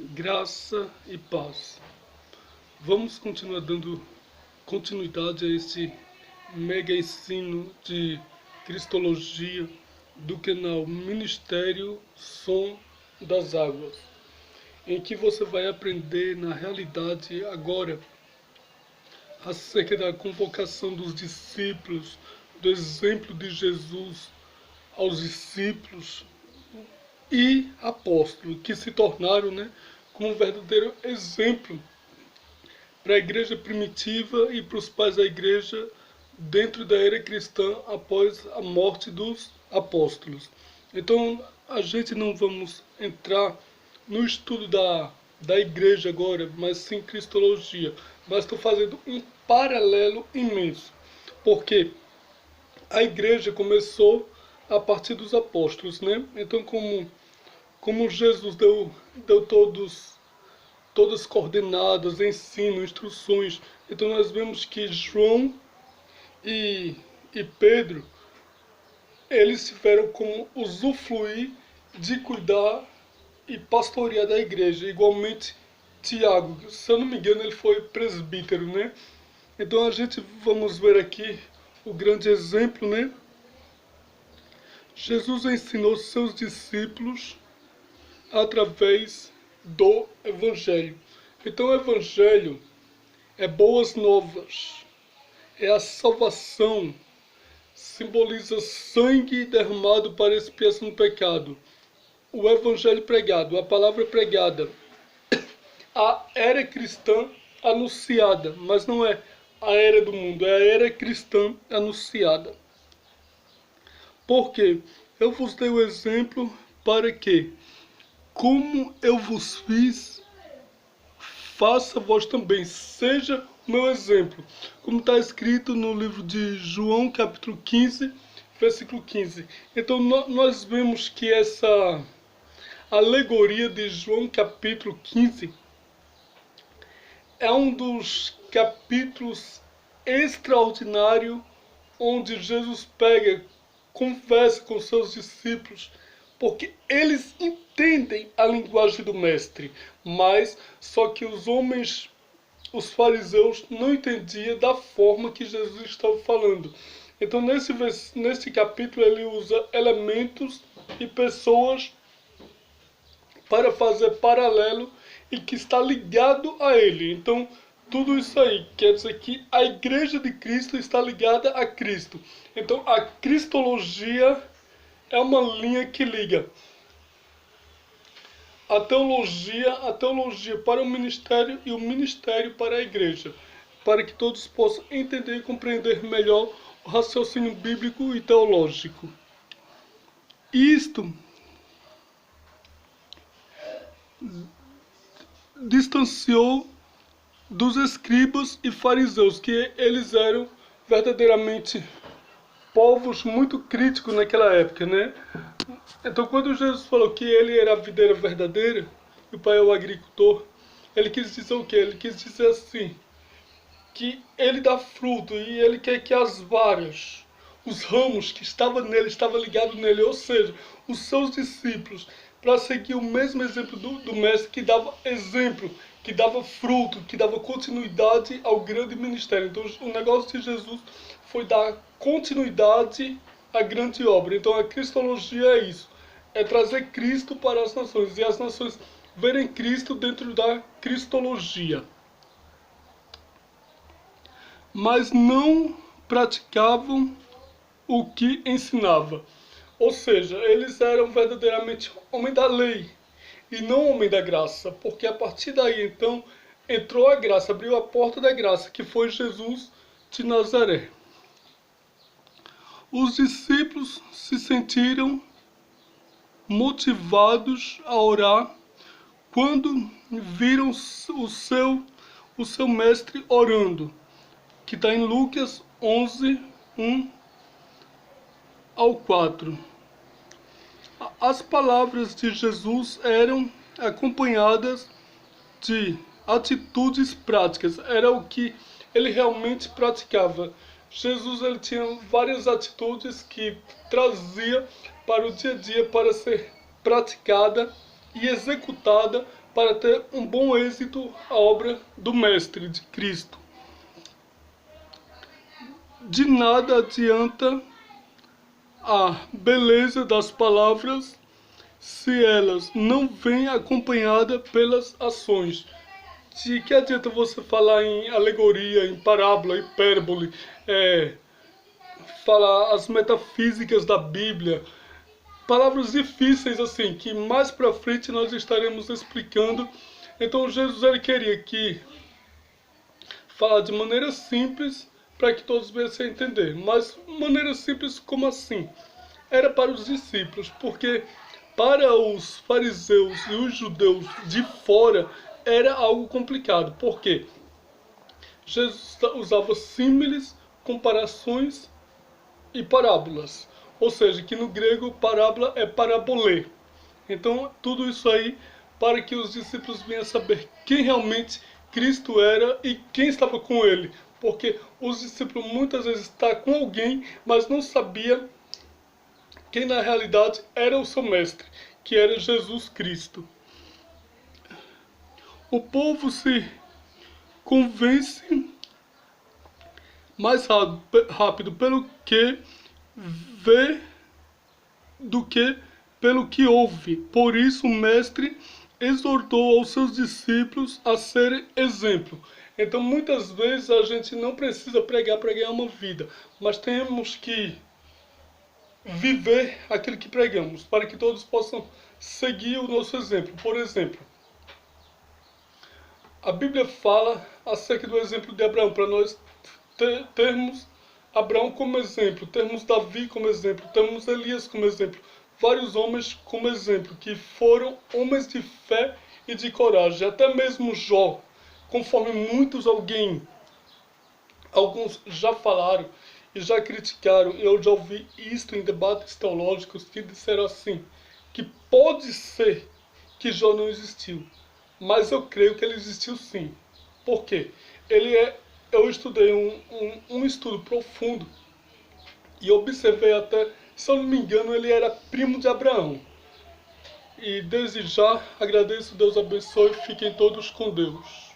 Graça e paz. Vamos continuar dando continuidade a esse mega ensino de Cristologia do canal Ministério Som das Águas, em que você vai aprender na realidade agora acerca da convocação dos discípulos, do exemplo de Jesus aos discípulos e apóstolos, que se tornaram, como um verdadeiro exemplo para a igreja primitiva e para os pais da igreja dentro da era cristã após a morte dos apóstolos. Então, a gente não vamos entrar no estudo da igreja agora, mas sim cristologia. Mas estou fazendo um paralelo imenso, porque a igreja começou a partir dos apóstolos, né? Então, como Jesus deu todas coordenadas, ensino, instruções. Então nós vemos que João e, e Pedro, eles tiveram como usufruir de cuidar e pastorear da igreja. Igualmente Tiago, se eu não me engano, ele foi presbítero, né? Então a gente vamos ver aqui o grande exemplo, né? Jesus ensinou seus discípulos através do Evangelho. Então o Evangelho é boas novas, é a salvação, simboliza sangue derramado para expiação do pecado. O Evangelho pregado, a palavra pregada, a era cristã anunciada, mas não é a era do mundo, é a era cristã anunciada. Porque eu vos dei o exemplo para que, como eu vos fiz, faça vós também, seja o meu exemplo. Como está escrito no livro de João, capítulo 15, versículo 15. Então nós vemos que essa alegoria de João, capítulo 15, é um dos capítulos extraordinários onde Jesus pega, conversa com seus discípulos, porque eles entendem a linguagem do mestre, mas só que os fariseus não entendiam da forma que Jesus estava falando. Então nesse capítulo ele usa elementos e pessoas para fazer paralelo e que está ligado a ele. Então tudo isso aí quer dizer que a igreja de Cristo está ligada a Cristo. Então a cristologia é uma linha que liga a teologia para o ministério e o ministério para a igreja, para que todos possam entender e compreender melhor o raciocínio bíblico e teológico. Isto distanciou dos escribas e fariseus, que eles eram verdadeiramente povos muito críticos naquela época, né? Então, quando Jesus falou que ele era a videira verdadeira e o Pai é o agricultor, ele quis dizer o quê? Ele quis dizer assim, que ele dá fruto e ele quer que as varas, os ramos que estavam ligados nele, ou seja, os seus discípulos, para seguir o mesmo exemplo do mestre, que dava exemplo, que dava fruto, que dava continuidade ao grande ministério. Então o negócio de Jesus foi dar continuidade à grande obra. Então a cristologia é isso, é trazer Cristo para as nações, e as nações verem Cristo dentro da cristologia. Mas não praticavam o que ensinava. Ou seja, eles eram verdadeiramente homem da lei e não homem da graça, porque a partir daí então entrou a graça, abriu a porta da graça, que foi Jesus de Nazaré. Os discípulos se sentiram motivados a orar quando viram o seu mestre orando, que está em Lucas 11, 1 ao 4. As palavras de Jesus eram acompanhadas de atitudes práticas. Era o que ele realmente praticava. Jesus ele tinha várias atitudes que trazia para o dia a dia para ser praticada e executada para ter um bom êxito a obra do Mestre, de Cristo. De nada adianta a beleza das palavras se elas não vêm acompanhadas pelas ações. De que adianta você falar em alegoria, em parábola, hipérbole, falar as metafísicas da Bíblia, palavras difíceis assim, que mais pra frente nós estaremos explicando. Então Jesus ele queria que falar de maneira simples para que todos viessem a entender. Mas maneira simples como assim? Era para os discípulos, porque para os fariseus e os judeus de fora era algo complicado. Por quê? Jesus usava símiles, comparações e parábolas. Ou seja, que no grego parábola é parabolê. Então, tudo isso aí para que os discípulos venham saber quem realmente Cristo era e quem estava com ele. Porque os discípulos muitas vezes estão com alguém, mas não sabia quem na realidade era o seu mestre, que era Jesus Cristo. O povo se convence mais rápido pelo que vê do que pelo que ouve. Por isso o mestre exortou aos seus discípulos a serem exemplo. Então muitas vezes a gente não precisa pregar para ganhar uma vida, mas temos que viver aquilo que pregamos, para que todos possam seguir o nosso exemplo. Por exemplo, a Bíblia fala acerca do exemplo de Abraão, para nós termos Abraão como exemplo, termos Davi como exemplo, termos Elias como exemplo, vários homens como exemplo, que foram homens de fé e de coragem, até mesmo Jó, conforme alguns já falaram e já criticaram, e eu já ouvi isto em debates teológicos que disseram assim, que pode ser que Jó não existiu, mas eu creio que ele existiu sim. Por quê? Eu estudei um estudo profundo e observei até, se eu não me engano, ele era primo de Abraão. E desde já agradeço, Deus abençoe, fiquem todos com Deus.